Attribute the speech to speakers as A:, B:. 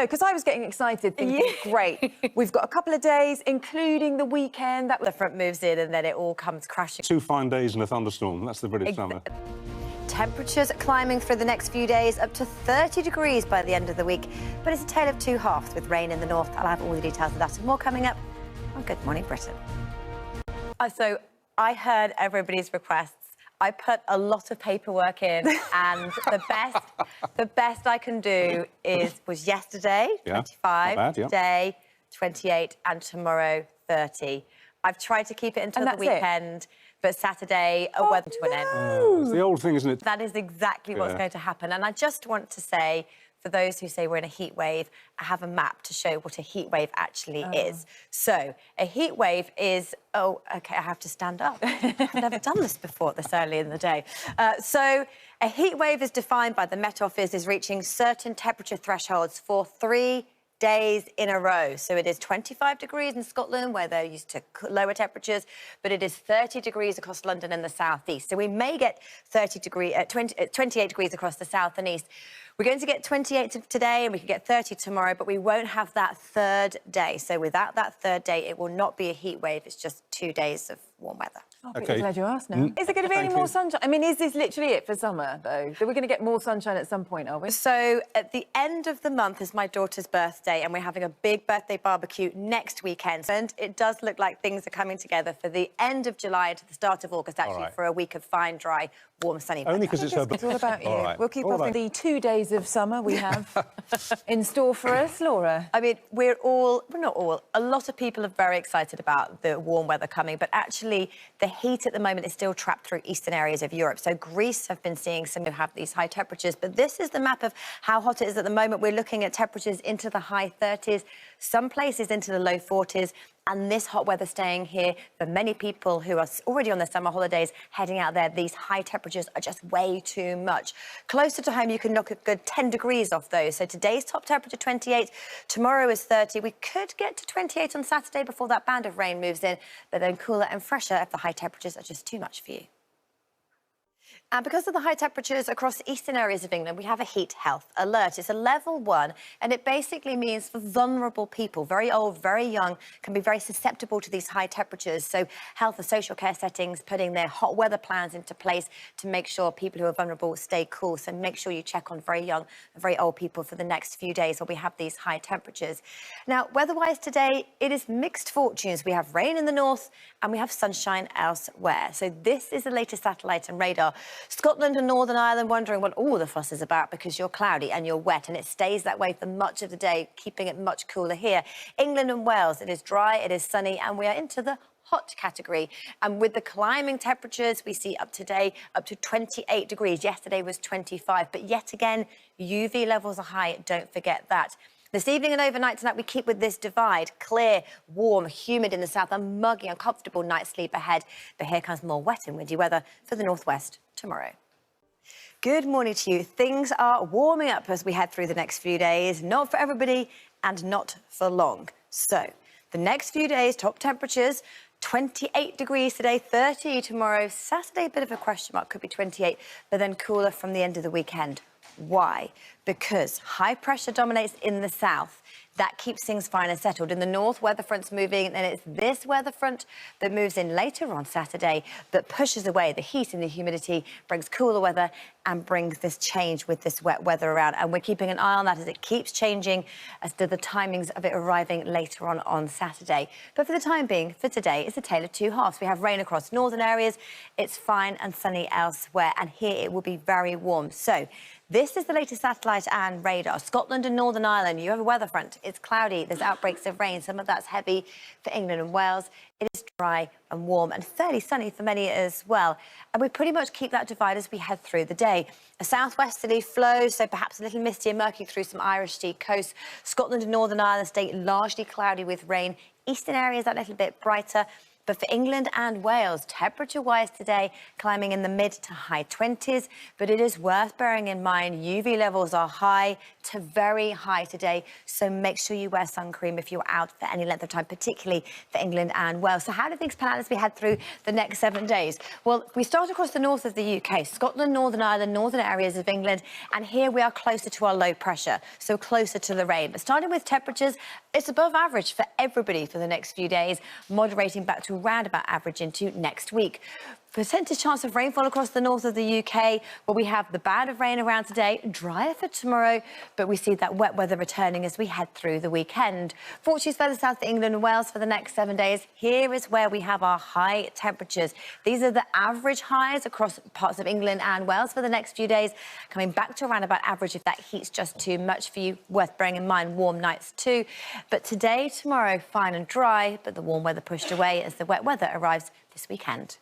A: Because I was getting excited, thinking, great, we've got a couple of days, including the weekend. That
B: The front moves in and then it all comes crashing.
C: 2 fine days and a thunderstorm. That's the British summer.
B: Temperatures climbing through the next few days, up to 30 degrees by the end of the week. But it's a tale of two halves with rain in the north. I'll have all the details of that and more coming up on Good Morning Britain. So I heard everybody's requests. I put a lot of paperwork in, and the best I can do was yesterday, 25, today, 28, and tomorrow, 30. I've tried to keep it until the weekend, but Saturday, a weather to an end.
C: It's the old thing, isn't it?
B: That is exactly what's going to happen. And I just want to say, for those who say we're in a heat wave, I have a map to show what a heat wave actually is. So a heat wave is, I have to stand up. I've never done this before this early in the day. So a heat wave is defined by the Met Office as reaching certain temperature thresholds for 3 days in a row. So it is 25 degrees in Scotland, where they're used to lower temperatures, but it is 30 degrees across London and the southeast. So we may get 28 degrees across the south and east. We're going to get 28 today and we can get 30 tomorrow, but we won't have that third day. So without that third day, it will not be a heat wave. It's just 2 days of warm weather.
A: I'm glad you asked now. Is there going to be any more sunshine? I mean, is this literally it for summer, though? So we're going to get more sunshine at some point, are we? So
B: at the end of the month is my daughter's birthday, and we're having a big birthday barbecue next weekend. And it does look like things are coming together for the end of July to the start of August, actually, for a week of fine, dry, warm, sunny weather.
C: Only because it's her
A: It's
C: birthday.
A: all about you. We'll keep off the 2 days of summer we have in store for us, Laura.
B: I mean, we're not all, a lot of people are very excited about the warm weather coming, but actually the heat at the moment is still trapped through eastern areas of Europe. So Greece have been seeing some who have these high temperatures, but this is the map of how hot it is at the moment. We're looking at temperatures into the high 30s, some places into the low 40s. And this hot weather staying here for many people who are already on their summer holidays, heading out there. These high temperatures are just way too much. Closer to home, you can knock a good 10 degrees off those. So today's top temperature, 28. Tomorrow is 30. We could get to 28 on Saturday before that band of rain moves in, but then cooler and fresher if the high temperatures are just too much for you. And because of the high temperatures across the eastern areas of England, we have a heat health alert. It's a level 1, and it basically means for vulnerable people, very old, very young, can be very susceptible to these high temperatures. So health and social care settings putting their hot weather plans into place to make sure people who are vulnerable stay cool. So make sure you check on very young and very old people for the next few days while we have these high temperatures. Now, weather-wise today, it is mixed fortunes. We have rain in the north and we have sunshine elsewhere. So this is the latest satellite and radar. Scotland and Northern Ireland wondering what all the fuss is about because you're cloudy and you're wet, and it stays that way for much of the day, keeping it much cooler here. England and Wales, it is dry, it is sunny, and we are into the hot category. And with the climbing temperatures, we see up today up to 28 degrees. Yesterday was 25, but yet again, UV levels are high. Don't forget that. This evening and overnight tonight, we keep with this divide. Clear, warm, humid in the south, and muggy, uncomfortable night's sleep ahead. But here comes more wet and windy weather for the northwest tomorrow. Good morning to you. Things are warming up as we head through the next few days. Not for everybody and not for long. So the next few days, top temperatures, 28 degrees today, 30 tomorrow. Saturday, a bit of a question mark, could be 28, but then cooler from the end of the weekend. Why? Because high pressure dominates in the south. That keeps things fine and settled. In the north, weather front's moving, and it's this weather front that moves in later on Saturday that pushes away the heat and the humidity, brings cooler weather and brings this change with this wet weather around. And we're keeping an eye on that as it keeps changing as to the timings of it arriving later on Saturday. But for the time being, for today, it's a tale of two halves. We have rain across northern areas. It's fine and sunny elsewhere. And here it will be very warm. So this is the latest satellite and radar. Scotland and Northern Ireland, you have a weather front. It's cloudy. There's outbreaks of rain. Some of that's heavy for England and Wales. It is dry and warm and fairly sunny for many as well. And we pretty much keep that divide as we head through the day. A southwesterly flow, so perhaps a little misty and murky through some Irish sea coast. Scotland and Northern Ireland stay largely cloudy with rain. Eastern areas a little bit brighter. But for England and Wales, temperature-wise today, climbing in the mid to high 20s. But it is worth bearing in mind UV levels are high to very high today, so make sure you wear sun cream if you're out for any length of time, particularly for England and Wales. So how do things pan out as we head through the next 7 days? Well, we start across the north of the UK, Scotland, Northern Ireland, northern areas of England, and here we are closer to our low pressure, so closer to the rain. But starting with temperatures, it's above average for everybody for the next few days, moderating back to around about average into next week. Percentage chance of rainfall across the north of the UK, where we have the band of rain around today, drier for tomorrow, but we see that wet weather returning as we head through the weekend. Fortunes further south to England and Wales for the next 7 days. Here is where we have our high temperatures. These are the average highs across parts of England and Wales for the next few days, coming back to around about average if that heat's just too much for you. Worth bearing in mind, warm nights too. But today, tomorrow, fine and dry, but the warm weather pushed away as the wet weather arrives this weekend.